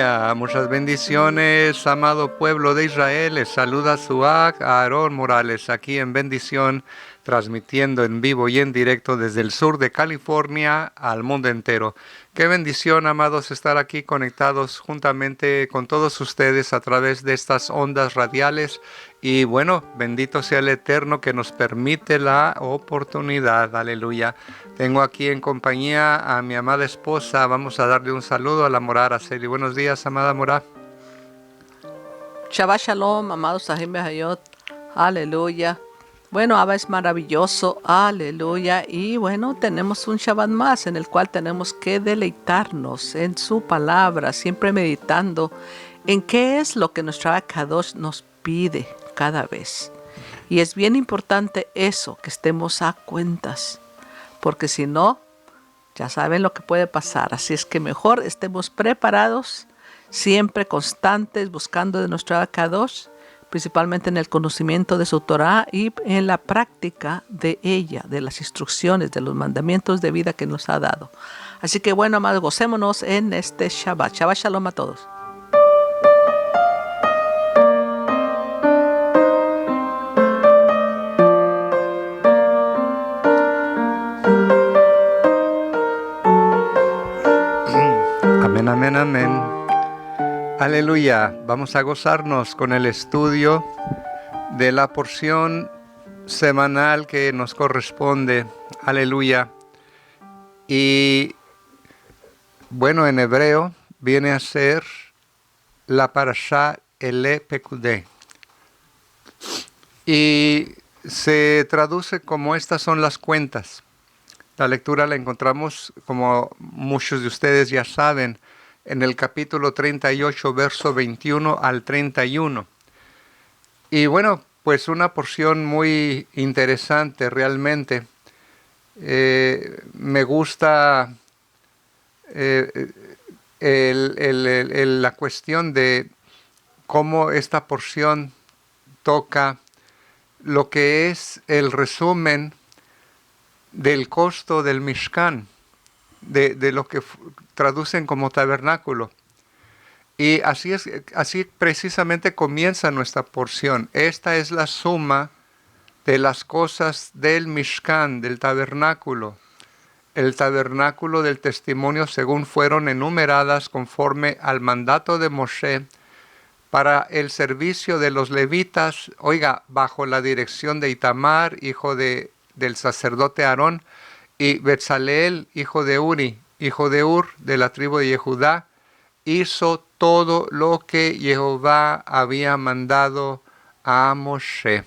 Aleluya, muchas bendiciones, amado pueblo de Israel. Les saluda Suak Aarón Morales, aquí en Bendición, transmitiendo en vivo y en directo desde el sur de California al mundo entero. Qué bendición, amados, estar aquí conectados juntamente con todos ustedes a través de estas ondas radiales. Y bueno, bendito sea el Eterno que nos permite la oportunidad. Aleluya. Tengo aquí en compañía a mi amada esposa. Vamos a darle un saludo a la Morá Araceli. Buenos días, amada Morá. Shabbat Shalom, amados Sahim Behayot. Aleluya. Bueno, Abba es maravilloso. Aleluya. Y bueno, tenemos un Shabbat más en el cual tenemos que deleitarnos en su palabra, siempre meditando en qué es lo que nuestra Kadosh nos pide cada vez. Y es bien importante eso, que estemos a cuentas, porque si no, ya saben lo que puede pasar. Así es que mejor estemos preparados, siempre constantes, buscando de nuestra Kadosh, principalmente en el conocimiento de su Torah y en la práctica de ella, de las instrucciones, de los mandamientos de vida que nos ha dado. Así que bueno, amados, gocémonos en este Shabbat. Shabbat Shalom a todos. Amén, amén, amén. Aleluya. Vamos a gozarnos con el estudio de la porción semanal que nos corresponde. Aleluya. Y bueno, en hebreo viene a ser la parashá Ele Pekudé. Y se traduce como estas son las cuentas. La lectura la encontramos, como muchos de ustedes ya saben, en el capítulo 38, verso 21 al 31. Y bueno, pues una porción muy interesante realmente. Me gusta la cuestión de cómo esta porción toca lo que es el resumen del costo del Mishkan, de lo que traducen como tabernáculo. Y así precisamente comienza nuestra porción. Esta es la suma de las cosas del Mishkan, del tabernáculo. El tabernáculo del testimonio según fueron enumeradas conforme al mandato de Moshe para el servicio de los levitas, bajo la dirección de Itamar, hijo del sacerdote Aarón, y Betzaleel, hijo de Uri, hijo de Ur, de la tribu de Yehudá, hizo todo lo que Jehová había mandado a Moshe.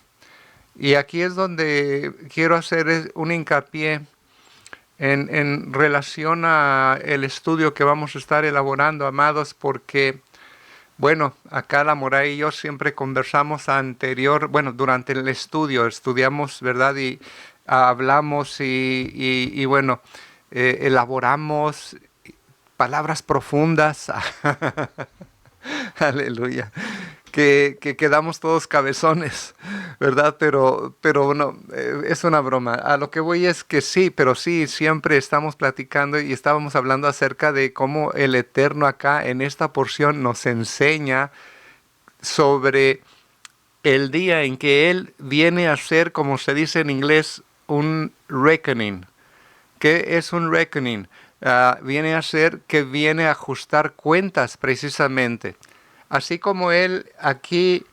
Y aquí es donde quiero hacer un hincapié en relación a el estudio que vamos a estar elaborando, amados, porque, bueno, acá la Morá y yo siempre conversamos durante el estudio, estudiamos, ¿verdad? Y hablamos y bueno, elaboramos palabras profundas. Aleluya. Que quedamos todos cabezones, ¿verdad? Pero bueno, es una broma. A lo que voy es que sí, pero sí, siempre estamos platicando y estábamos hablando acerca de cómo el Eterno acá en esta porción nos enseña sobre el día en que Él viene a hacer, como se dice en inglés, un reckoning. ¿Qué es un reckoning? Viene a ser que viene a ajustar cuentas precisamente. Así como Él aquí,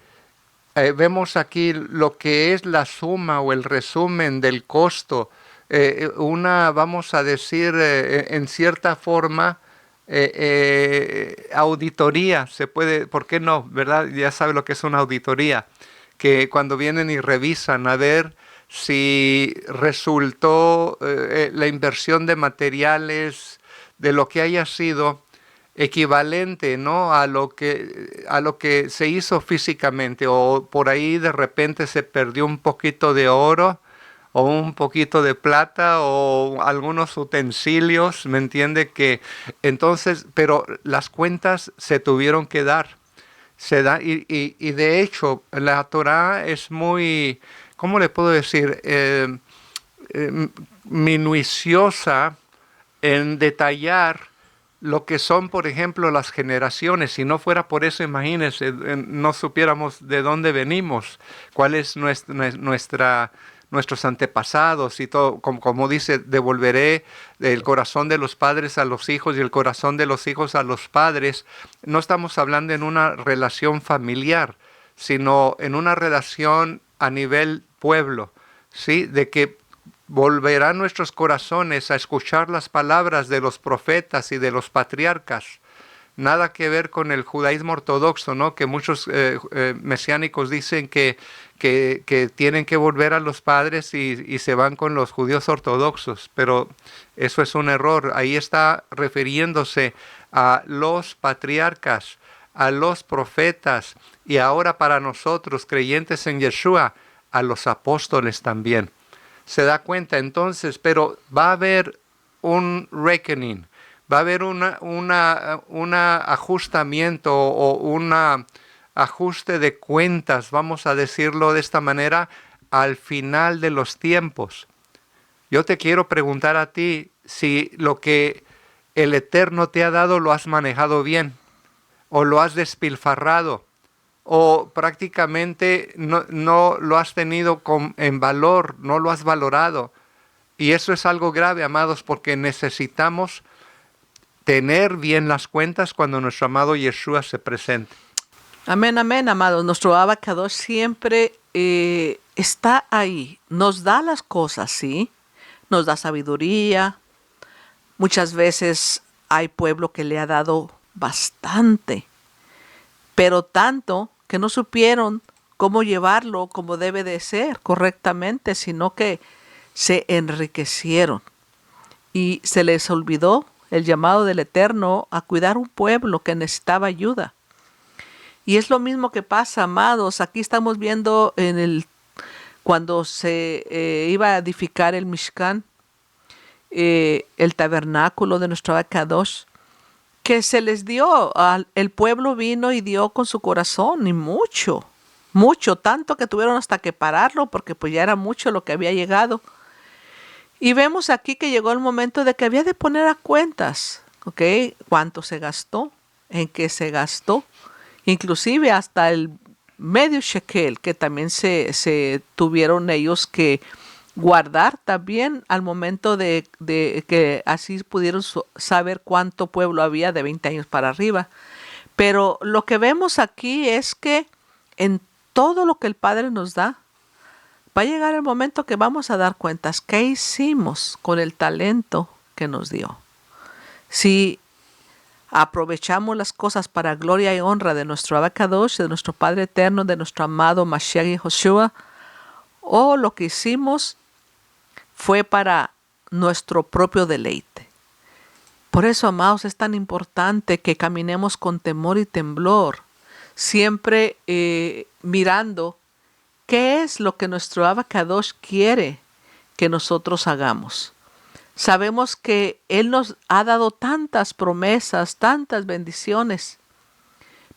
vemos aquí lo que es la suma o el resumen del costo, vamos a decir, en cierta forma, auditoría, se puede, ¿por qué no? ¿Verdad? Ya sabe lo que es una auditoría, que cuando vienen y revisan a ver si resultó la inversión de materiales, de lo que haya sido, equivalente, ¿no? a lo que se hizo físicamente, o por ahí de repente se perdió un poquito de oro o un poquito de plata o algunos utensilios, ¿me entiende? Que entonces, pero las cuentas se tuvieron que dar. Y de hecho la Torah es muy, ¿cómo le puedo decir? Minuciosa en detallar lo que son, por ejemplo, las generaciones. Si no fuera por eso, imagínense, no supiéramos de dónde venimos, cuál es nuestros antepasados y todo. Como dice, devolveré el corazón de los padres a los hijos y el corazón de los hijos a los padres. No estamos hablando en una relación familiar, sino en una relación a nivel pueblo, ¿sí? De que volverán nuestros corazones a escuchar las palabras de los profetas y de los patriarcas. Nada que ver con el judaísmo ortodoxo, ¿no? Que muchos mesiánicos dicen que tienen que volver a los padres y se van con los judíos ortodoxos, pero eso es un error. Ahí está refiriéndose a los patriarcas, a los profetas y ahora para nosotros, creyentes en Yeshua, a los apóstoles también. Se da cuenta entonces, pero va a haber un reckoning, va a haber un ajustamiento o un ajuste de cuentas, vamos a decirlo de esta manera, al final de los tiempos. Yo te quiero preguntar a ti si lo que el Eterno te ha dado lo has manejado bien o lo has despilfarrado, o prácticamente no lo has tenido en valor, no lo has valorado. Y eso es algo grave, amados, porque necesitamos tener bien las cuentas cuando nuestro amado Yeshua se presente. Amén, amén, amados. Nuestro Abacados siempre está ahí. Nos da las cosas, ¿sí? Nos da sabiduría. Muchas veces hay pueblo que le ha dado bastante, pero tanto que no supieron cómo llevarlo como debe de ser correctamente, sino que se enriquecieron y se les olvidó el llamado del Eterno a cuidar un pueblo que necesitaba ayuda. Y es lo mismo que pasa, amados. Aquí estamos viendo cuando se iba a edificar el Mishkan, el tabernáculo de nuestro Abacados, que se les dio, el pueblo vino y dio con su corazón, y mucho, tanto que tuvieron hasta que pararlo, porque pues ya era mucho lo que había llegado. Y vemos aquí que llegó el momento de que había de poner a cuentas, ¿ok? ¿Cuánto se gastó? ¿En qué se gastó? Inclusive hasta el medio shekel, que también se tuvieron ellos que guardar también al momento de que así pudieron saber cuánto pueblo había de 20 años para arriba. Pero lo que vemos aquí es que en todo lo que el Padre nos da, va a llegar el momento que vamos a dar cuentas. ¿Qué hicimos con el talento que nos dio? Si aprovechamos las cosas para gloria y honra de nuestro Abacados, de nuestro Padre Eterno, de nuestro amado Mashiach y Joshua, o lo que hicimos fue para nuestro propio deleite. Por eso, amados, es tan importante que caminemos con temor y temblor, siempre mirando qué es lo que nuestro Abacados quiere que nosotros hagamos. Sabemos que Él nos ha dado tantas promesas, tantas bendiciones,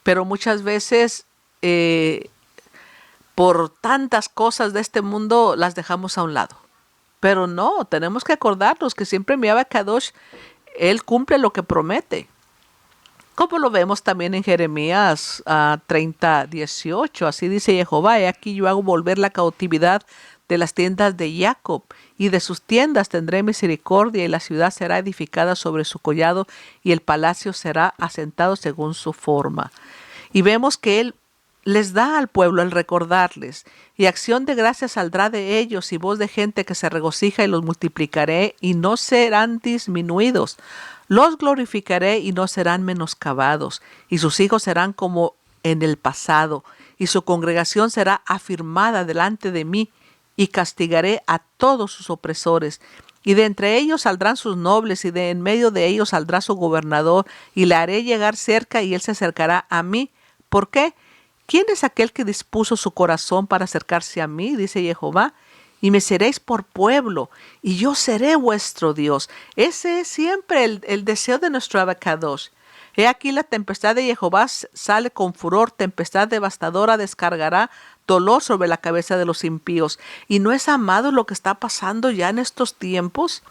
pero muchas veces por tantas cosas de este mundo las dejamos a un lado. Pero no, tenemos que acordarnos que siempre mi Abacados, Él cumple lo que promete. Como lo vemos también en Jeremías 30:18. Así dice Jehová: he aquí yo hago volver la cautividad de las tiendas de Jacob, y de sus tiendas tendré misericordia, y la ciudad será edificada sobre su collado, y el palacio será asentado según su forma. Y vemos que Él les da al pueblo el recordarles, y acción de gracias saldrá de ellos, y voz de gente que se regocija, y los multiplicaré, y no serán disminuidos. Los glorificaré, y no serán menoscabados, y sus hijos serán como en el pasado, y su congregación será afirmada delante de mí, y castigaré a todos sus opresores. Y de entre ellos saldrán sus nobles, y de en medio de ellos saldrá su gobernador, y le haré llegar cerca, y él se acercará a mí. ¿Por qué? ¿Quién es aquel que dispuso su corazón para acercarse a mí? Dice Jehová. Y me seréis por pueblo, y yo seré vuestro Dios. Ese es siempre el deseo de nuestro Abacados. He aquí la tempestad de Jehová sale con furor, tempestad devastadora descargará dolor sobre la cabeza de los impíos. ¿Y no es, amado, lo que está pasando ya en estos tiempos?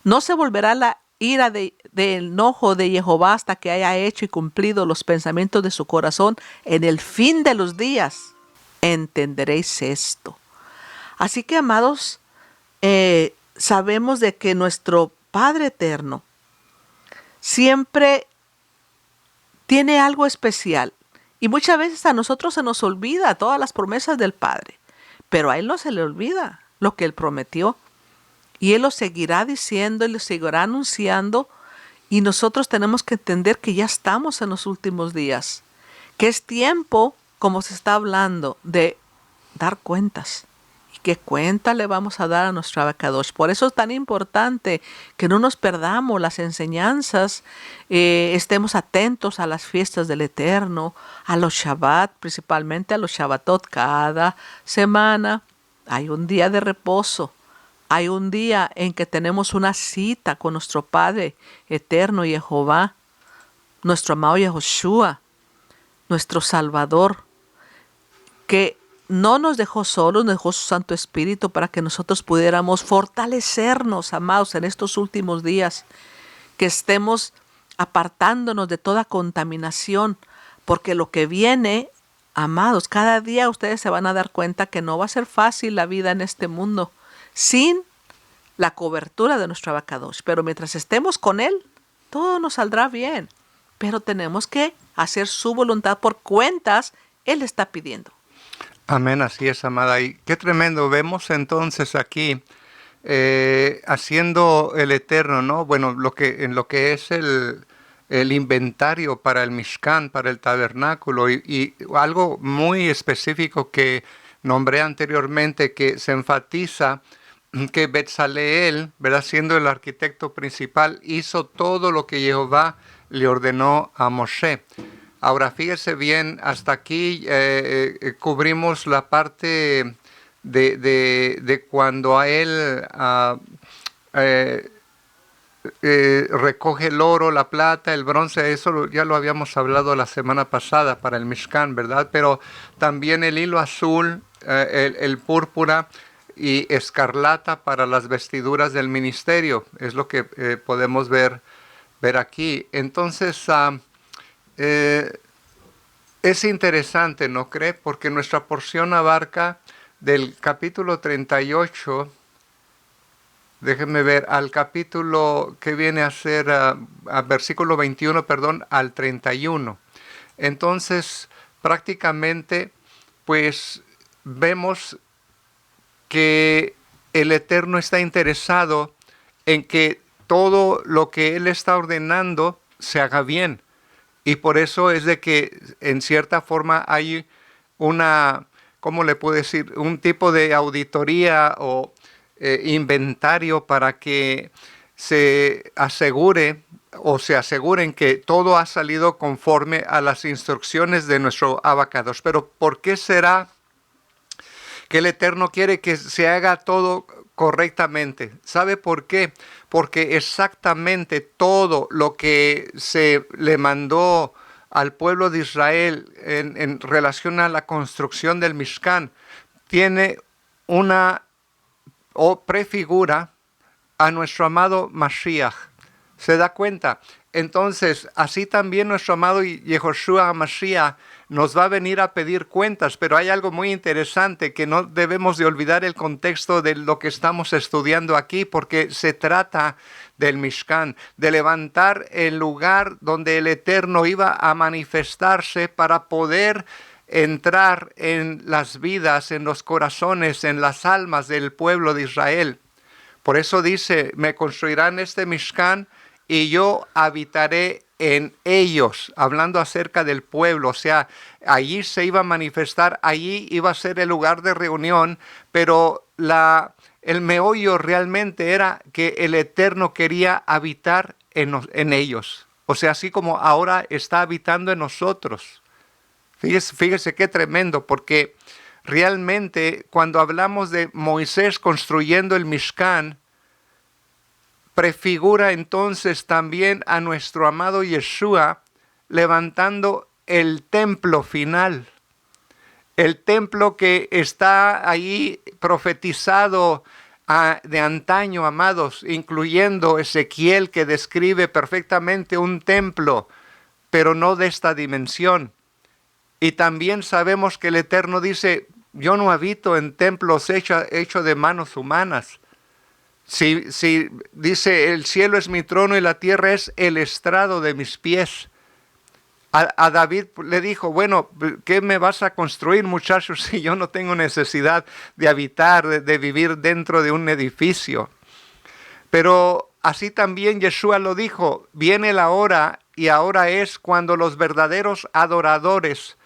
¿No se volverá ira de enojo de Jehová hasta que haya hecho y cumplido los pensamientos de su corazón en el fin de los días. Entenderéis esto. Así que, amados, sabemos de que nuestro Padre eterno siempre tiene algo especial. Y muchas veces a nosotros se nos olvida todas las promesas del Padre. Pero a Él no se le olvida lo que Él prometió. Y Él lo seguirá diciendo y lo seguirá anunciando. Y nosotros tenemos que entender que ya estamos en los últimos días. Que es tiempo, como se está hablando, de dar cuentas. ¿Y qué cuenta le vamos a dar a nuestro Abacadosh? Por eso es tan importante que no nos perdamos las enseñanzas, estemos atentos a las fiestas del Eterno, a los Shabbat, principalmente a los Shabbatot. Cada semana hay un día de reposo. Hay un día en que tenemos una cita con nuestro Padre eterno, Jehová, nuestro amado Yehoshua, nuestro Salvador, que no nos dejó solos, nos dejó su Santo Espíritu para que nosotros pudiéramos fortalecernos, amados, en estos últimos días, que estemos apartándonos de toda contaminación, porque lo que viene, amados, cada día ustedes se van a dar cuenta que no va a ser fácil la vida en este mundo sin la cobertura de nuestro Abacadosh. Pero mientras estemos con Él, todo nos saldrá bien. Pero tenemos que hacer su voluntad por cuentas Él está pidiendo. Amén, así es, amada. Y qué tremendo. Vemos entonces aquí haciendo el Eterno, ¿no? Bueno, en lo que es el inventario para el Mishkan, para el tabernáculo, y algo muy específico que nombré anteriormente, que se enfatiza que Betzaleel, ¿verdad?, siendo el arquitecto principal, hizo todo lo que Jehová le ordenó a Moshe. Ahora, fíjese bien, hasta aquí cubrimos la parte de cuando a él recoge el oro, la plata, el bronce. Eso ya lo habíamos hablado la semana pasada para el Mishkan, ¿verdad? Pero también el hilo azul, el púrpura y escarlata para las vestiduras del ministerio. Es lo que podemos ver aquí. Entonces, es interesante, ¿no cree? Porque nuestra porción abarca del capítulo 38, déjenme ver, al capítulo que viene a ser, versículo 21, perdón, al 31. Entonces, prácticamente, pues, vemos que el Eterno está interesado en que todo lo que Él está ordenando se haga bien. Y por eso es de que en cierta forma hay una, ¿cómo le puedo decir?, un tipo de auditoría o inventario para que se asegure o se aseguren que todo ha salido conforme a las instrucciones de nuestro Abacadosh. Pero ¿por qué será que el Eterno quiere que se haga todo correctamente? ¿Sabe por qué? Porque exactamente todo lo que se le mandó al pueblo de Israel en relación a la construcción del Mishkan tiene una prefigura a nuestro amado Mashiach. ¿Se da cuenta? Entonces, así también nuestro amado Yehoshua Mashiach nos va a venir a pedir cuentas, pero hay algo muy interesante que no debemos de olvidar el contexto de lo que estamos estudiando aquí, porque se trata del Mishkan, de levantar el lugar donde el Eterno iba a manifestarse para poder entrar en las vidas, en los corazones, en las almas del pueblo de Israel. Por eso dice, me construirán este Mishkan y yo habitaré en ellos, hablando acerca del pueblo. O sea, allí se iba a manifestar, allí iba a ser el lugar de reunión, pero el meollo realmente era que el Eterno quería habitar en ellos. O sea, así como ahora está habitando en nosotros. Fíjese qué tremendo, porque realmente cuando hablamos de Moisés construyendo el Mishkan, prefigura entonces también a nuestro amado Yeshua levantando el templo final. El templo que está ahí profetizado de antaño, amados, incluyendo Ezequiel, que describe perfectamente un templo, pero no de esta dimensión. Y también sabemos que el Eterno dice, yo no habito en templos hechos de manos humanas. Si dice, el cielo es mi trono y la tierra es el estrado de mis pies. A David le dijo, bueno, ¿qué me vas a construir, muchachos, si yo no tengo necesidad de habitar, de vivir dentro de un edificio? Pero así también Yeshua lo dijo, viene la hora y ahora es cuando los verdaderos adoradores,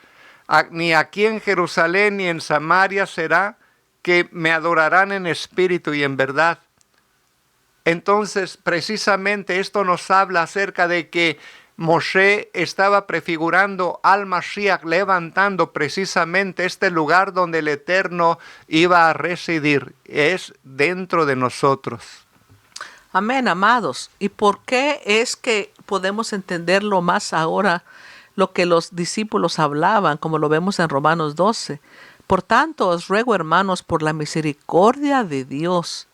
ni aquí en Jerusalén ni en Samaria será, que me adorarán en espíritu y en verdad. Entonces, precisamente esto nos habla acerca de que Moshe estaba prefigurando al Mashiach, levantando precisamente este lugar donde el Eterno iba a residir. Es dentro de nosotros. Amén, amados. ¿Y por qué es que podemos entenderlo más ahora lo que los discípulos hablaban, como lo vemos en Romanos 12? Por tanto, os ruego, hermanos, por la misericordia de Dios,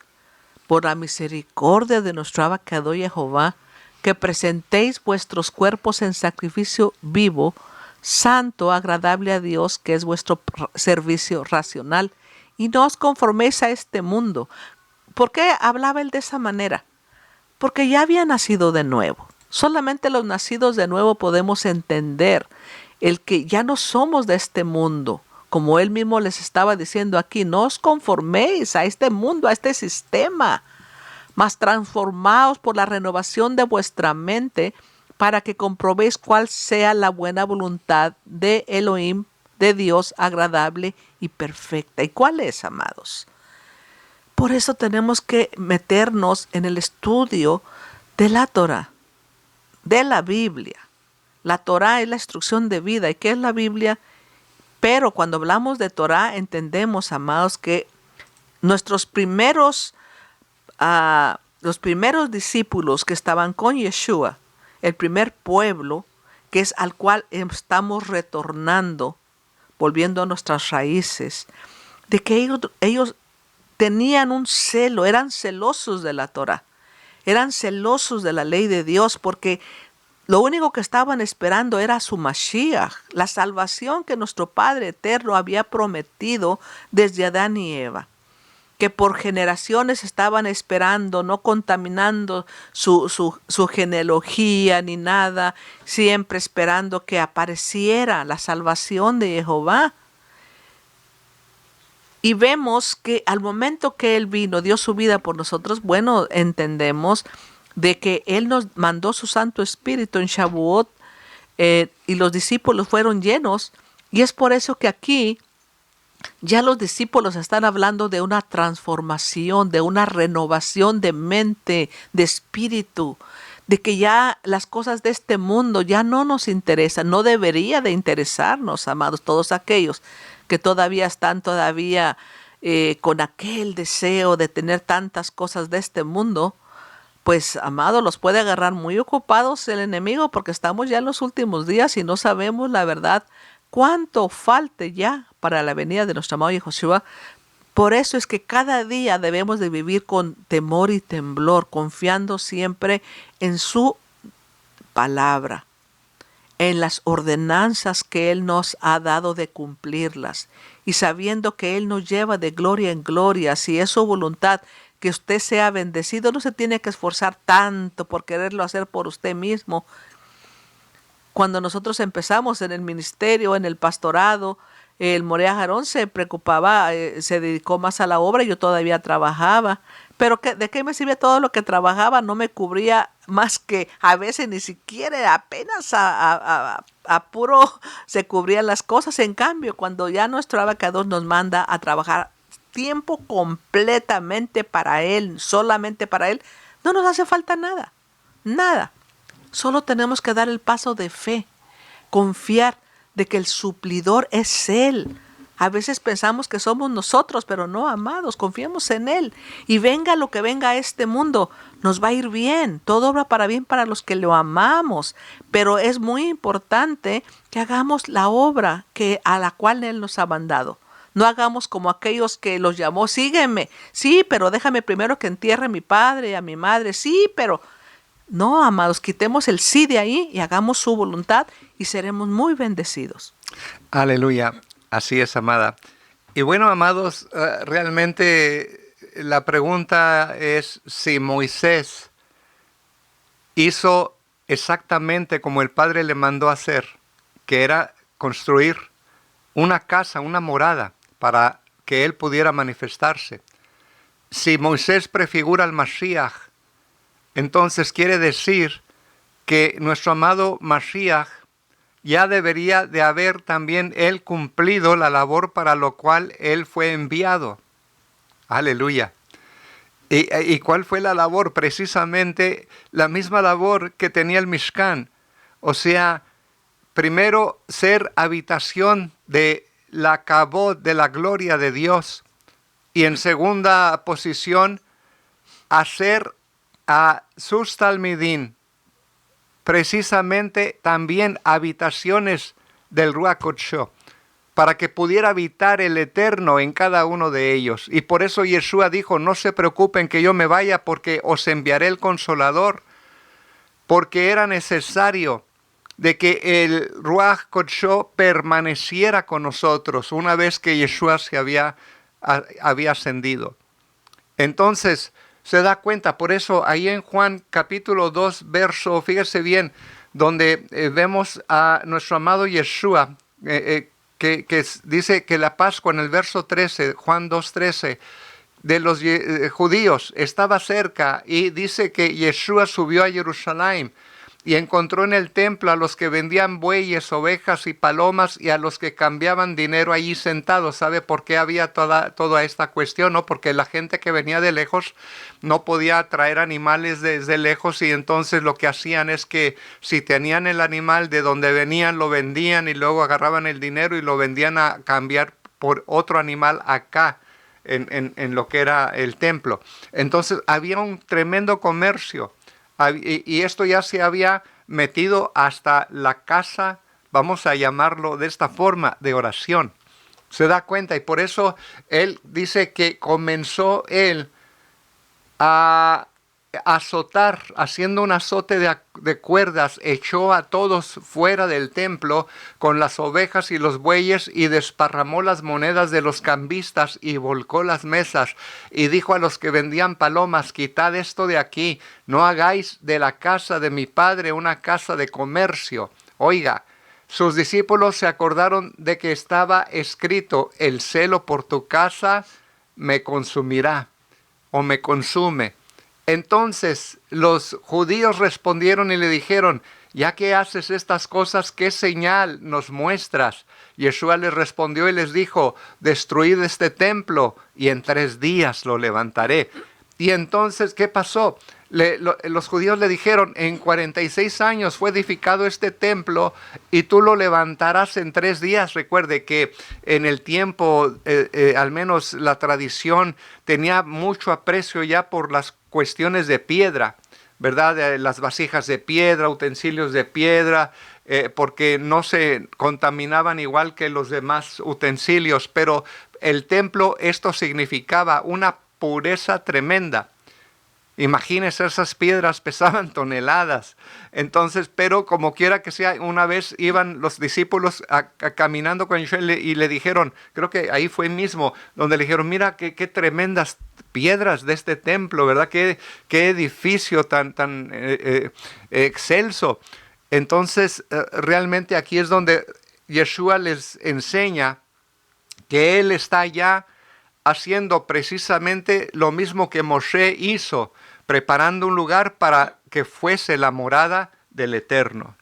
por la misericordia de nuestro Abacador Jehová, que presentéis vuestros cuerpos en sacrificio vivo, santo, agradable a Dios, que es vuestro servicio racional, y no os conforméis a este mundo. ¿Por qué hablaba él de esa manera? Porque ya había nacido de nuevo. Solamente los nacidos de nuevo podemos entender el que ya no somos de este mundo. Como él mismo les estaba diciendo aquí, no os conforméis a este mundo, a este sistema, mas transformaos por la renovación de vuestra mente para que comprobéis cuál sea la buena voluntad de Elohim, de Dios, agradable y perfecta. ¿Y cuál es, amados? Por eso tenemos que meternos en el estudio de la Torah, de la Biblia. La Torah es la instrucción de vida. ¿Y qué es la Biblia? Pero cuando hablamos de Torah entendemos, amados, que nuestros primeros los primeros discípulos que estaban con Yeshua, el primer pueblo, que es al cual estamos retornando, volviendo a nuestras raíces, de que ellos tenían un celo, eran celosos de la Torah, eran celosos de la ley de Dios, porque lo único que estaban esperando era su Mashiach, la salvación que nuestro Padre Eterno había prometido desde Adán y Eva, que por generaciones estaban esperando, no contaminando su genealogía ni nada, siempre esperando que apareciera la salvación de Jehová. Y vemos que al momento que Él vino, dio su vida por nosotros, bueno, entendemos de que Él nos mandó su Santo Espíritu en Shavuot y los discípulos fueron llenos. Y es por eso que aquí ya los discípulos están hablando de una transformación, de una renovación de mente, de espíritu, de que ya las cosas de este mundo ya no nos interesan, no debería de interesarnos, amados, todos aquellos que todavía están con aquel deseo de tener tantas cosas de este mundo. Pues, amado, los puede agarrar muy ocupados el enemigo porque estamos ya en los últimos días y no sabemos la verdad cuánto falte ya para la venida de nuestro amado Yeshua. Por eso es que cada día debemos de vivir con temor y temblor, confiando siempre en su palabra, en las ordenanzas que Él nos ha dado de cumplirlas y sabiendo que Él nos lleva de gloria en gloria, si es su voluntad que usted sea bendecido, no se tiene que esforzar tanto por quererlo hacer por usted mismo. Cuando nosotros empezamos en el ministerio, en el pastorado, el Morea Jarón se preocupaba, se dedicó más a la obra, yo todavía trabajaba, pero ¿de qué me sirve todo lo que trabajaba? No me cubría más que a veces ni siquiera apenas a puro se cubrían las cosas. En cambio, cuando ya nuestro Abacador nos manda a trabajar tiempo completamente para Él, solamente para Él, no nos hace falta nada, nada. Solo tenemos que dar el paso de fe, confiar de que el suplidor es Él. A veces pensamos que somos nosotros, pero no, amados, confiemos en Él. Y venga lo que venga a este mundo, nos va a ir bien. Todo obra para bien para los que lo amamos. Pero es muy importante que hagamos la obra a la cual Él nos ha mandado. No hagamos como aquellos que los llamó, sígueme. Sí, pero déjame primero que entierre a mi padre y a mi madre. Sí, pero... No, amados, quitemos el sí de ahí y hagamos su voluntad y seremos muy bendecidos. Aleluya. Así es, amada. Y bueno, amados, realmente la pregunta es si Moisés hizo exactamente como el Padre le mandó hacer, que era construir una casa, una morada, para que él pudiera manifestarse. Si Moisés prefigura al Mashiach, entonces quiere decir que nuestro amado Mashiach ya debería de haber también él cumplido la labor para lo cual él fue enviado. Aleluya. ¿Y cuál fue la labor? Precisamente la misma labor que tenía el Mishkan. O sea, primero ser habitación de la kabod, de la gloria de Dios. Y en segunda posición, hacer a sus talmidín precisamente también habitaciones del Ruach Kodesh, para que pudiera habitar el Eterno en cada uno de ellos. Y por eso Yeshua dijo, no se preocupen que yo me vaya, porque os enviaré el Consolador, porque era necesario de que el Ruach Kodesh permaneciera con nosotros una vez que Yeshua se había ascendido. Entonces, se da cuenta, por eso ahí en Juan capítulo 2, fíjese bien, donde vemos a nuestro amado Yeshua, que dice que la Pascua en el verso 13, Juan 2:13, de los judíos estaba cerca, y dice que Yeshua subió a Jerusalén y encontró en el templo a los que vendían bueyes, ovejas y palomas, y a los que cambiaban dinero allí sentados. ¿Sabe por qué había toda esta cuestión? ¿No? Porque la gente que venía de lejos no podía traer animales desde lejos, y entonces lo que hacían es que si tenían el animal de donde venían, lo vendían y luego agarraban el dinero y lo vendían a cambiar por otro animal acá en lo que era el templo. Entonces había un tremendo comercio. Y esto ya se había metido hasta la casa, vamos a llamarlo de esta forma, de oración. Se da cuenta, y por eso él dice que comenzó él a azotar, haciendo un azote de cuerdas, echó a todos fuera del templo con las ovejas y los bueyes, y desparramó las monedas de los cambistas y volcó las mesas, y dijo a los que vendían palomas, quitad esto de aquí, no hagáis de la casa de mi padre una casa de comercio. Oiga, sus discípulos se acordaron de que estaba escrito, el celo por tu casa me consumirá, o me consume. Entonces los judíos respondieron y le dijeron, ya que haces estas cosas, ¿qué señal nos muestras? Yeshua les respondió y les dijo, destruid este templo y en 3 días lo levantaré. Y entonces, ¿qué pasó? Los judíos le dijeron, en 46 años fue edificado este templo y tú lo levantarás en 3 días. Recuerde que en el tiempo, al menos la tradición, tenía mucho aprecio ya por las cuestiones de piedra, ¿verdad? Las vasijas de piedra, utensilios de piedra, porque no se contaminaban igual que los demás utensilios, pero el templo, esto significaba una pureza tremenda. Imagínense, esas piedras pesaban toneladas. Entonces, pero como quiera que sea, una vez iban los discípulos caminando con Yeshua y le dijeron, creo que ahí fue mismo, donde le dijeron, mira qué tremendas piedras de este templo, ¿verdad? Qué edificio tan excelso. Entonces, realmente aquí es donde Yeshua les enseña que Él está ya haciendo precisamente lo mismo que Moshe hizo, preparando un lugar para que fuese la morada del Eterno.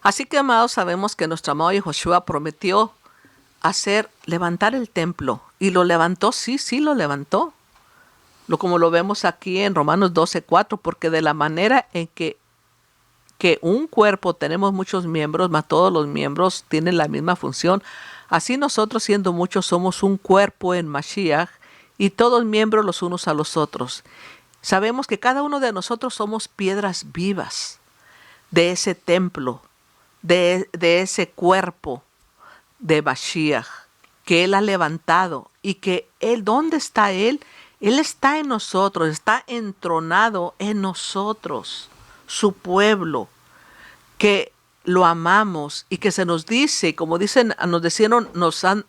Así que, amados, sabemos que nuestro amado Yehoshua prometió levantar el templo. Y lo levantó, sí lo levantó. Como lo vemos aquí en Romanos 12:4, porque de la manera en que un cuerpo tenemos muchos miembros, mas todos los miembros tienen la misma función, así nosotros, siendo muchos, somos un cuerpo en Mashiach, y todos miembros los unos a los otros. Sabemos que cada uno de nosotros somos piedras vivas de ese templo, de ese cuerpo de Mashiach. que Él ha levantado y que Él, ¿dónde está Él? Él está en nosotros, está entronado en nosotros, su pueblo, que lo amamos y que se nos dice, como dicen,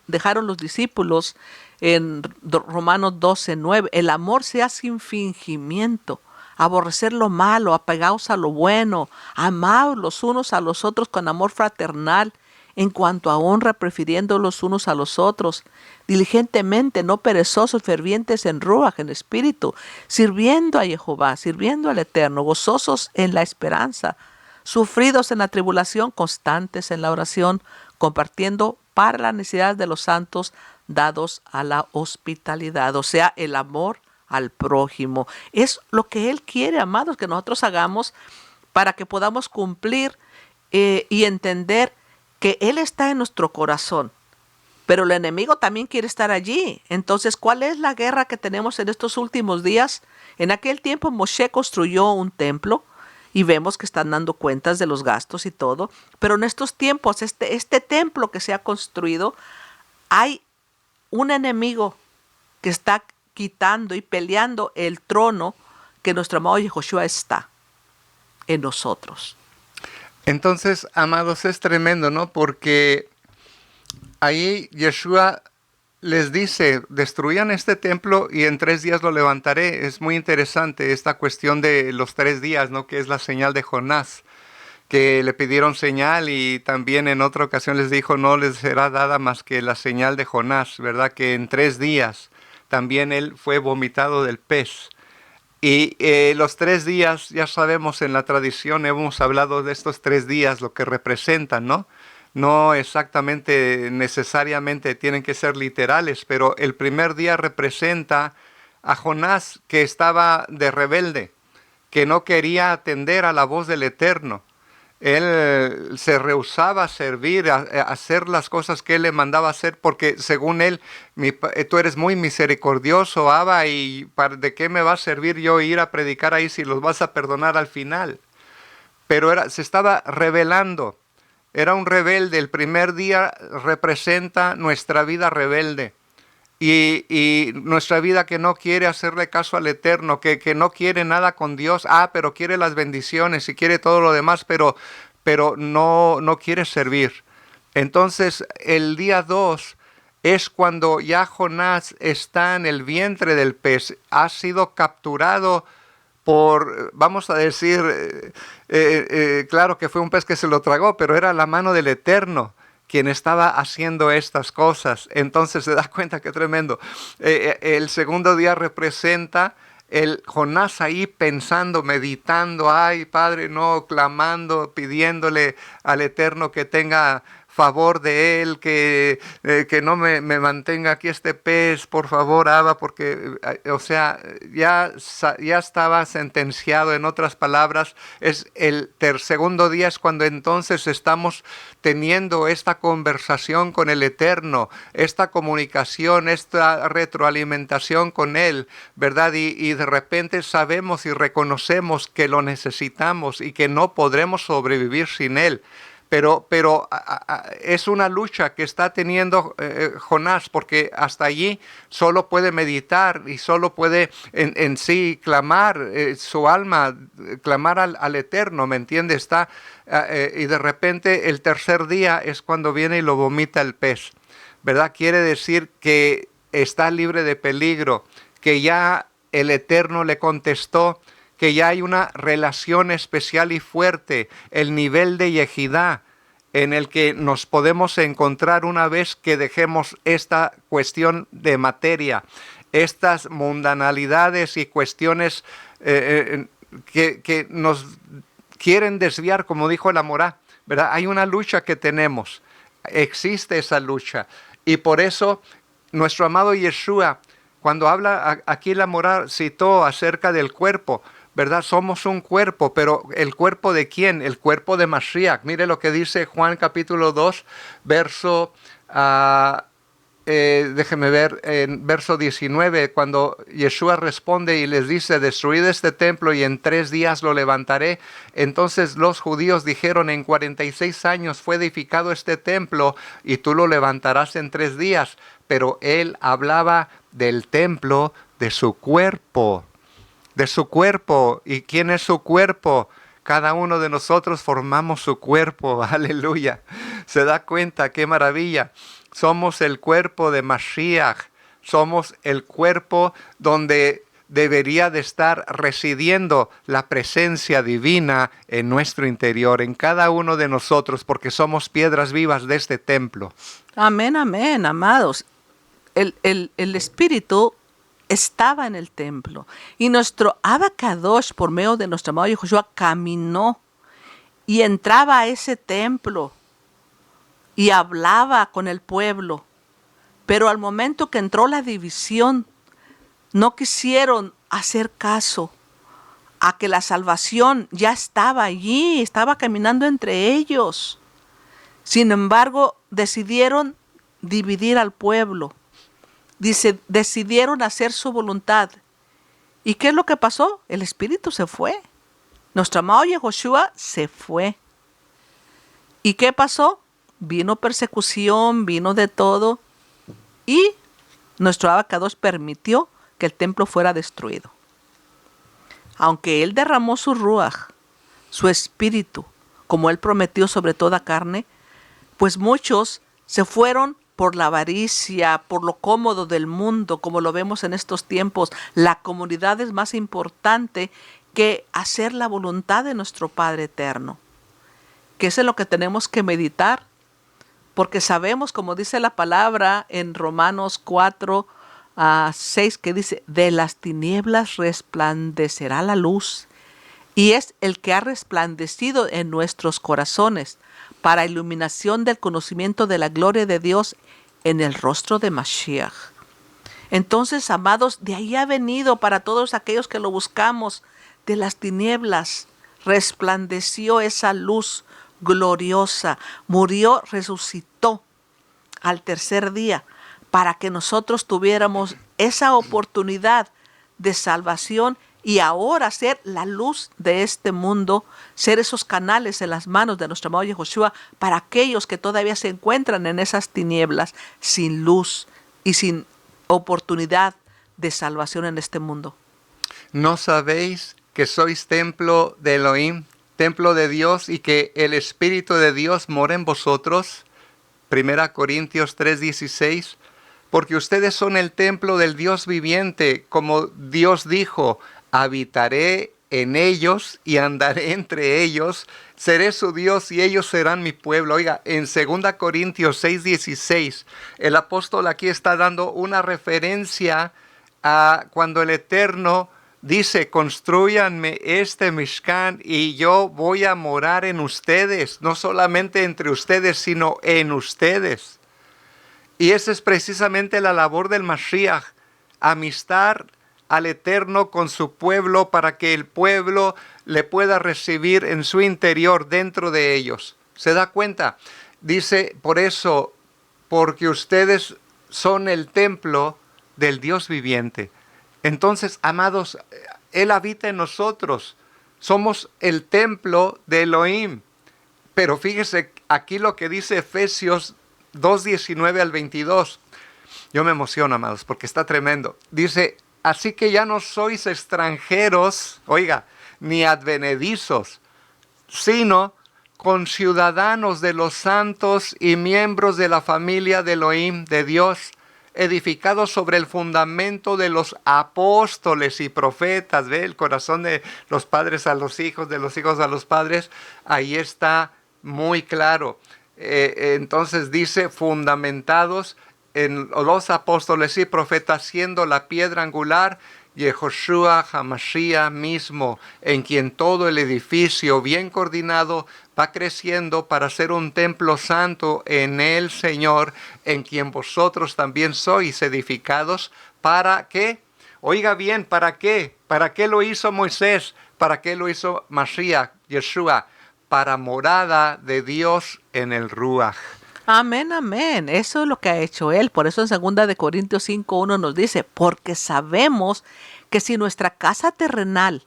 dejaron los discípulos en Romanos 12:9, el amor sea sin fingimiento, aborrecer lo malo, apegaos a lo bueno, amaos los unos a los otros con amor fraternal, en cuanto a honra, prefiriendo los unos a los otros, diligentemente, no perezosos, fervientes en ruaj, en espíritu, sirviendo a Jehová, sirviendo al Eterno, gozosos en la esperanza, sufridos en la tribulación, constantes en la oración, compartiendo para la necesidad de los santos, dados a la hospitalidad, o sea, el amor al prójimo. Es lo que Él quiere, amados, que nosotros hagamos para que podamos cumplir y entender que Él está en nuestro corazón, pero el enemigo también quiere estar allí. Entonces, ¿cuál es la guerra que tenemos en estos últimos días? En aquel tiempo Moshe construyó un templo y vemos que están dando cuentas de los gastos y todo, pero en estos tiempos, este templo que se ha construido, hay un enemigo que está quitando y peleando el trono que nuestro amado Yehoshua está en nosotros. Entonces, amados, es tremendo, ¿no? Porque ahí Yeshua les dice, destruyan este templo y en 3 días lo levantaré. Es muy interesante esta cuestión de los 3 días, ¿no? Que es la señal de Jonás, que le pidieron señal y también en otra ocasión les dijo, no les será dada más que la señal de Jonás, ¿verdad? Que en 3 días también él fue vomitado del pez. Y los 3 días, ya sabemos en la tradición, hemos hablado de estos 3 días, lo que representan, ¿no? No exactamente, necesariamente tienen que ser literales, pero el primer día representa a Jonás, que estaba de rebelde, que no quería atender a la voz del Eterno. Él se rehusaba a servir, a hacer las cosas que él le mandaba hacer, porque según él, tú eres muy misericordioso, Abba, y ¿de qué me va a servir yo ir a predicar ahí si los vas a perdonar al final? Pero se estaba rebelando, era un rebelde. El primer día representa nuestra vida rebelde. Y nuestra vida que no quiere hacerle caso al Eterno, que no quiere nada con Dios, pero quiere las bendiciones y quiere todo lo demás, pero no quiere servir. Entonces el día 2 es cuando ya Jonás está en el vientre del pez, ha sido capturado por, vamos a decir, claro que fue un pez que se lo tragó, pero era la mano del Eterno quien estaba haciendo estas cosas. Entonces se da cuenta que tremendo. El segundo día representa el Jonás ahí pensando, meditando, ay Padre, no, clamando, pidiéndole al Eterno que tenga favor de él, que no me mantenga aquí este pez, por favor, Abba, porque, o sea, ya estaba sentenciado. En otras palabras, es el segundo día, es cuando entonces estamos teniendo esta conversación con el Eterno, esta comunicación, esta retroalimentación con Él, ¿verdad? Y de repente sabemos y reconocemos que lo necesitamos y que no podremos sobrevivir sin Él. Pero es una lucha que está teniendo Jonás, porque hasta allí solo puede meditar y solo puede en sí clamar, su alma, clamar al Eterno, ¿me entiende? Y de repente el tercer día es cuando viene y lo vomita el pez, ¿verdad? Quiere decir que está libre de peligro, que ya el Eterno le contestó, que ya hay una relación especial y fuerte, el nivel de yejidá en el que nos podemos encontrar una vez que dejemos esta cuestión de materia, estas mundanalidades y cuestiones que nos quieren desviar, como dijo la Morá, ¿verdad? Hay una lucha que tenemos, existe esa lucha, y por eso nuestro amado Yeshua, cuando habla aquí la Morá, citó acerca del cuerpo, ¿verdad? Somos un cuerpo, pero ¿el cuerpo de quién? El cuerpo de Mashiach. Mire lo que dice Juan capítulo 2, verso déjeme ver, en verso 19, cuando Yeshua responde y les dice, destruid este templo y en 3 días lo levantaré. Entonces los judíos dijeron, en 46 años fue edificado este templo y tú lo levantarás en 3 días. Pero él hablaba del templo de su cuerpo. De su cuerpo. ¿Y quién es su cuerpo? Cada uno de nosotros formamos su cuerpo. Aleluya. ¿Se da cuenta? ¡Qué maravilla! Somos el cuerpo de Mashiach. Somos el cuerpo donde debería de estar residiendo la presencia divina en nuestro interior, en cada uno de nosotros, porque somos piedras vivas de este templo. Amén, amén, amados. El Espíritu estaba en el templo y nuestro Abacadosh, por medio de nuestro amado Yahushua, caminó y entraba a ese templo y hablaba con el pueblo. Pero al momento que entró la división, no quisieron hacer caso a que la salvación ya estaba allí, estaba caminando entre ellos. Sin embargo, decidieron dividir al pueblo. Decidieron hacer su voluntad. ¿Y qué es lo que pasó? El Espíritu se fue. Nuestro amado Yahushua se fue. ¿Y qué pasó? Vino persecución, vino de todo. Y nuestro Abacados permitió que el templo fuera destruido. Aunque Él derramó su ruaj, su espíritu, como Él prometió sobre toda carne, pues muchos se fueron por la avaricia, por lo cómodo del mundo, como lo vemos en estos tiempos. La comunidad es más importante que hacer la voluntad de nuestro Padre Eterno. Que es en lo que tenemos que meditar, porque sabemos, como dice la palabra en Romanos 4, 6, que dice, de las tinieblas resplandecerá la luz, y es el que ha resplandecido en nuestros corazones para iluminación del conocimiento de la gloria de Dios en el rostro de Mashiach. Entonces, amados, de ahí ha venido para todos aquellos que lo buscamos, de las tinieblas resplandeció esa luz gloriosa, murió, resucitó al tercer día, para que nosotros tuviéramos esa oportunidad de salvación y ahora ser la luz de este mundo, ser esos canales en las manos de nuestro amado Yahushua para aquellos que todavía se encuentran en esas tinieblas, sin luz y sin oportunidad de salvación en este mundo. ¿No sabéis que sois templo de Elohim, templo de Dios, y que el Espíritu de Dios mora en vosotros? 1 Corintios 3:16. Porque ustedes son el templo del Dios viviente, como Dios dijo, habitaré en ellos y andaré entre ellos, seré su Dios y ellos serán mi pueblo. Oiga, en 2 Corintios 6:16, el apóstol aquí está dando una referencia a cuando el Eterno dice, construyanme este Mishkan y yo voy a morar en ustedes, no solamente entre ustedes, sino en ustedes. Y esa es precisamente la labor del Mashiach, amistar al Eterno con su pueblo para que el pueblo le pueda recibir en su interior, dentro de ellos. ¿Se da cuenta? Dice, por eso, porque ustedes son el templo del Dios viviente. Entonces, amados, Él habita en nosotros. Somos el templo de Elohim. Pero fíjese aquí lo que dice Efesios 2:19 al 22. Yo me emociono, amados, porque está tremendo. Dice, así que ya no sois extranjeros, oiga, ni advenedizos, sino conciudadanos de los santos y miembros de la familia de Elohim, de Dios, edificados sobre el fundamento de los apóstoles y profetas. ¿Ve? El corazón de los padres a los hijos, de los hijos a los padres, ahí está muy claro. Entonces dice, fundamentados en los apóstoles y profetas, siendo la piedra angular Yehoshua HaMashiach mismo, en quien todo el edificio bien coordinado va creciendo para ser un templo santo en el Señor, en quien vosotros también sois edificados. ¿Para qué? Oiga bien, ¿para qué? ¿Para qué lo hizo Moisés? ¿Para qué lo hizo Mashiach, Yeshua? Para morada de Dios en el Ruach. Amén, amén. Eso es lo que ha hecho Él. Por eso en 2 Corintios 5:1 nos dice, porque sabemos que si nuestra casa terrenal,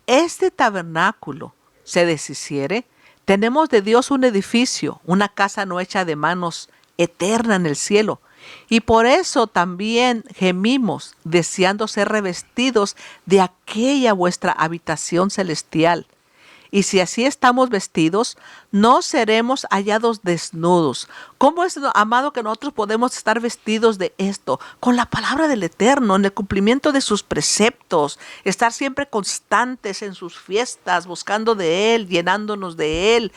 este tabernáculo, se deshiciere, tenemos de Dios un edificio, una casa no hecha de manos, eterna en el cielo. Y por eso también gemimos, deseando ser revestidos de aquella vuestra habitación celestial. Y si así estamos vestidos, no seremos hallados desnudos. ¿Cómo es, amado, que nosotros podemos estar vestidos de esto? Con la palabra del Eterno, en el cumplimiento de sus preceptos, estar siempre constantes en sus fiestas, buscando de Él, llenándonos de Él,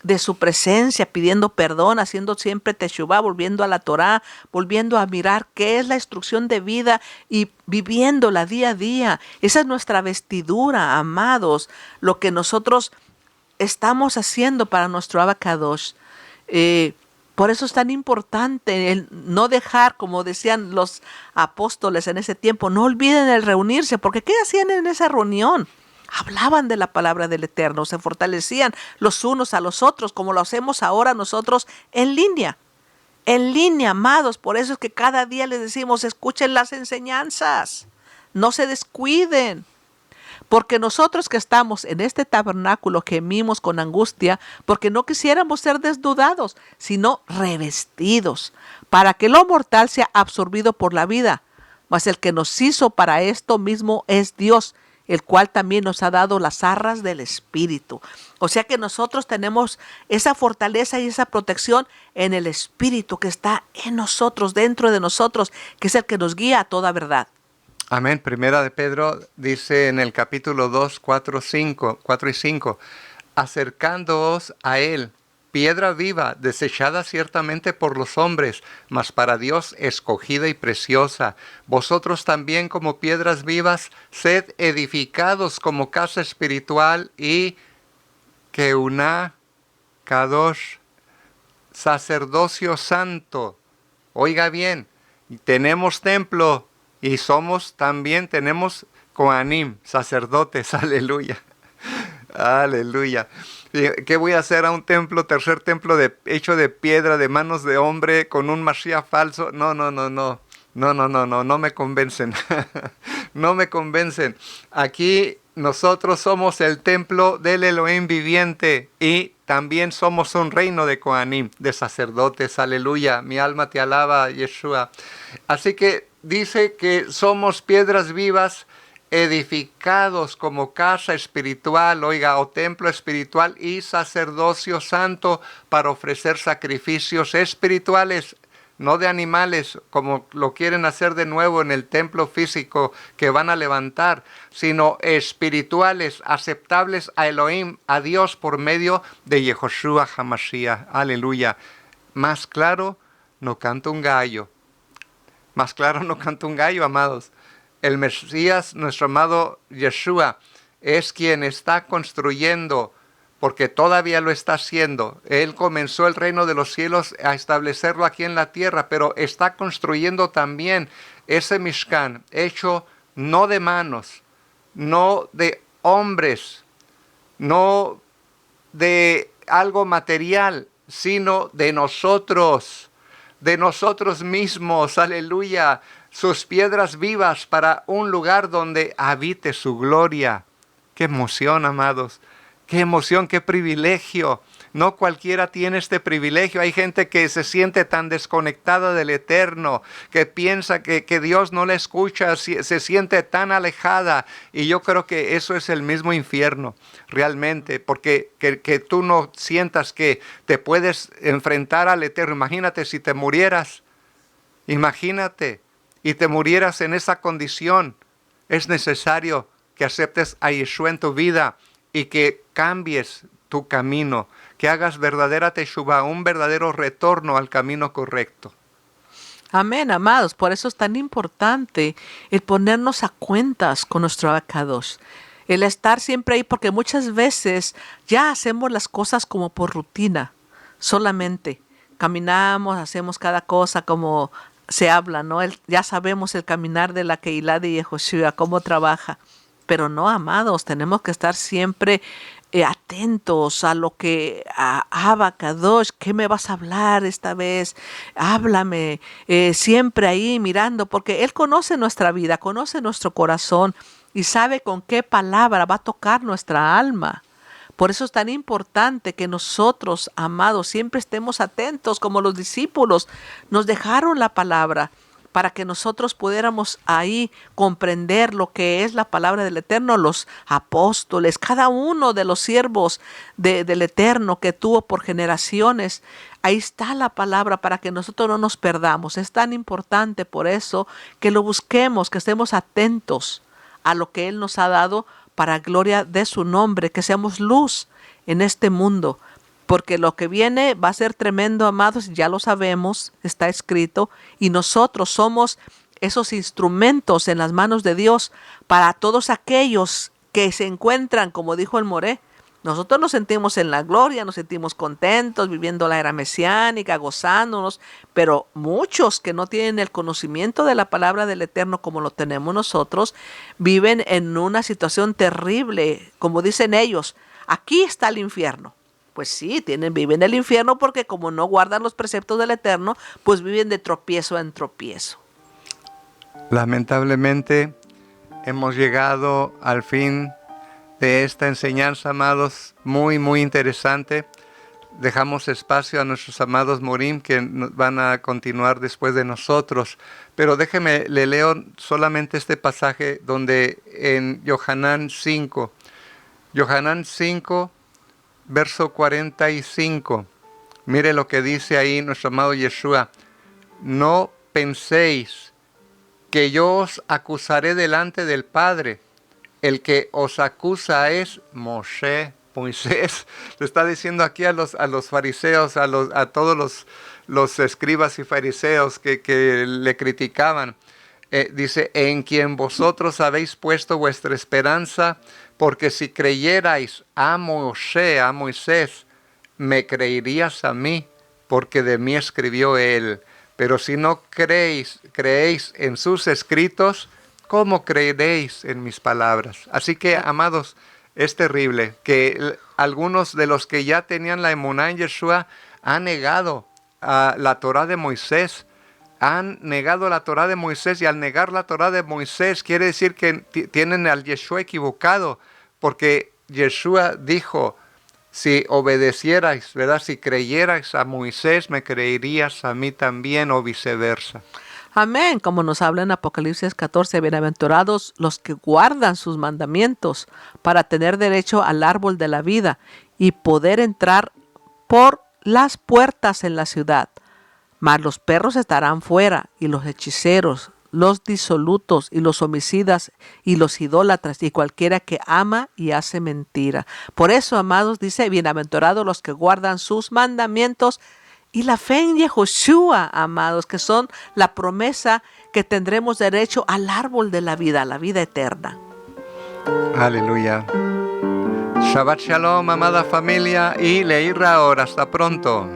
de su presencia, pidiendo perdón, haciendo siempre teshuvá, volviendo a la Torá, volviendo a mirar qué es la instrucción de vida y viviéndola día a día. Esa es nuestra vestidura, amados, lo que nosotros estamos haciendo para nuestro Abacadosh. Por eso es tan importante el no dejar, como decían los apóstoles en ese tiempo, no olviden el reunirse, porque ¿qué hacían en esa reunión? Hablaban de la palabra del Eterno, se fortalecían los unos a los otros, como lo hacemos ahora nosotros en línea. En línea, amados, por eso es que cada día les decimos, escuchen las enseñanzas, no se descuiden. Porque nosotros que estamos en este tabernáculo gemimos con angustia, porque no quisiéramos ser desnudados, sino revestidos, para que lo mortal sea absorbido por la vida. Mas el que nos hizo para esto mismo es Dios, el cual también nos ha dado las arras del Espíritu. O sea que nosotros tenemos esa fortaleza y esa protección en el Espíritu que está en nosotros, dentro de nosotros, que es el que nos guía a toda verdad. Amén. Primera de Pedro dice en el capítulo 2, 4 y 5, acercándoos a Él, piedra viva, desechada ciertamente por los hombres, mas para Dios escogida y preciosa. Vosotros también como piedras vivas, sed edificados como casa espiritual y Keuná Kadosh, sacerdocio santo. Oiga bien, tenemos templo y tenemos Kohanim, sacerdotes, aleluya. Aleluya. ¿Qué voy a hacer a un templo, tercer templo hecho de piedra, de manos de hombre, con un Mashiach falso? No me convencen. No me convencen. Aquí nosotros somos el templo del Elohim viviente y también somos un reino de Kohanim, de sacerdotes. Aleluya. Mi alma te alaba, Yeshua. Así que dice que somos piedras vivas, edificados como casa espiritual, oiga, o templo espiritual y sacerdocio santo para ofrecer sacrificios espirituales, no de animales, como lo quieren hacer de nuevo en el templo físico que van a levantar, sino espirituales, aceptables a Elohim, a Dios, por medio de Yehoshua HaMashiach. Aleluya. Más claro no canta un gallo. Más claro no canta un gallo, amados. El Mesías, nuestro amado Yeshua, es quien está construyendo, porque todavía lo está haciendo. Él comenzó el reino de los cielos a establecerlo aquí en la tierra, pero está construyendo también ese Mishkan, hecho no de manos, no de hombres, no de algo material, sino de nosotros mismos, aleluya, sus piedras vivas para un lugar donde habite su gloria. Qué emoción, amados, qué emoción, qué privilegio. No cualquiera tiene este privilegio. Hay gente que se siente tan desconectada del Eterno, que piensa que Dios no la escucha, se siente tan alejada. Y yo creo que eso es el mismo infierno, realmente, porque que tú no sientas que te puedes enfrentar al Eterno. Imagínate si te murieras, imagínate, y te murieras en esa condición. Es necesario que aceptes a Yeshua en tu vida y que cambies tu camino, que hagas verdadera teshuvá, un verdadero retorno al camino correcto. Amén, amados. Por eso es tan importante el ponernos a cuentas con nuestro Abacadosh. El estar siempre ahí, porque muchas veces ya hacemos las cosas como por rutina, solamente. Caminamos, hacemos cada cosa como se habla, ¿no? Ya sabemos el caminar de la Keilah de Yehoshua, cómo trabaja. Pero no, amados, tenemos que estar siempre atentos a lo que Abba Kadosh, ¿qué me vas a hablar esta vez? Háblame, siempre ahí mirando, porque Él conoce nuestra vida, conoce nuestro corazón y sabe con qué palabra va a tocar nuestra alma. Por eso es tan importante que nosotros, amados, siempre estemos atentos, como los discípulos nos dejaron la palabra, para que nosotros pudiéramos ahí comprender lo que es la palabra del Eterno, los apóstoles, cada uno de los siervos del Eterno que tuvo por generaciones. Ahí está la palabra para que nosotros no nos perdamos. Es tan importante por eso que lo busquemos, que estemos atentos a lo que Él nos ha dado para gloria de su nombre, que seamos luz en este mundo. Porque lo que viene va a ser tremendo, amados, ya lo sabemos, está escrito, y nosotros somos esos instrumentos en las manos de Dios para todos aquellos que se encuentran, como dijo el Moré. Nosotros nos sentimos en la gloria, nos sentimos contentos, viviendo la era mesiánica, gozándonos, pero muchos que no tienen el conocimiento de la palabra del Eterno como lo tenemos nosotros, viven en una situación terrible, como dicen ellos, aquí está el infierno. Pues sí, viven el infierno porque como no guardan los preceptos del Eterno, pues viven de tropiezo en tropiezo. Lamentablemente hemos llegado al fin de esta enseñanza, amados, muy, muy interesante. Dejamos espacio a nuestros amados Morim que van a continuar después de nosotros. Pero déjeme, le leo solamente este pasaje donde en Yohanan 5, verso 45. Mire lo que dice ahí nuestro amado Yeshua. No penséis que yo os acusaré delante del Padre. El que os acusa es Moisés. Le está diciendo aquí a los fariseos, a todos los escribas y fariseos que le criticaban. Dice, en quien vosotros habéis puesto vuestra esperanza, porque si creyerais a Moisés, me creerías a mí, porque de mí escribió él. Pero si no creéis en sus escritos, ¿cómo creeréis en mis palabras? Así que, amados, es terrible que algunos de los que ya tenían la emuná en Yeshua han negado a la Torá de Moisés. Han negado la Torá de Moisés, y al negar la Torá de Moisés quiere decir que tienen al Yeshua equivocado, porque Yeshua dijo, si obedecierais, ¿verdad? Si creyerais a Moisés, me creerías a mí también, o viceversa. Amén, como nos habla en Apocalipsis 14, bienaventurados los que guardan sus mandamientos para tener derecho al árbol de la vida y poder entrar por las puertas en la ciudad. Mas los perros estarán fuera, y los hechiceros, los disolutos, y los homicidas, y los idólatras, y cualquiera que ama y hace mentira. Por eso, amados, dice, bienaventurados los que guardan sus mandamientos, y la fe en Yehoshua, amados, que son la promesa que tendremos derecho al árbol de la vida eterna. Aleluya. Shabbat Shalom, amada familia, y Leirra ahora. Hasta pronto.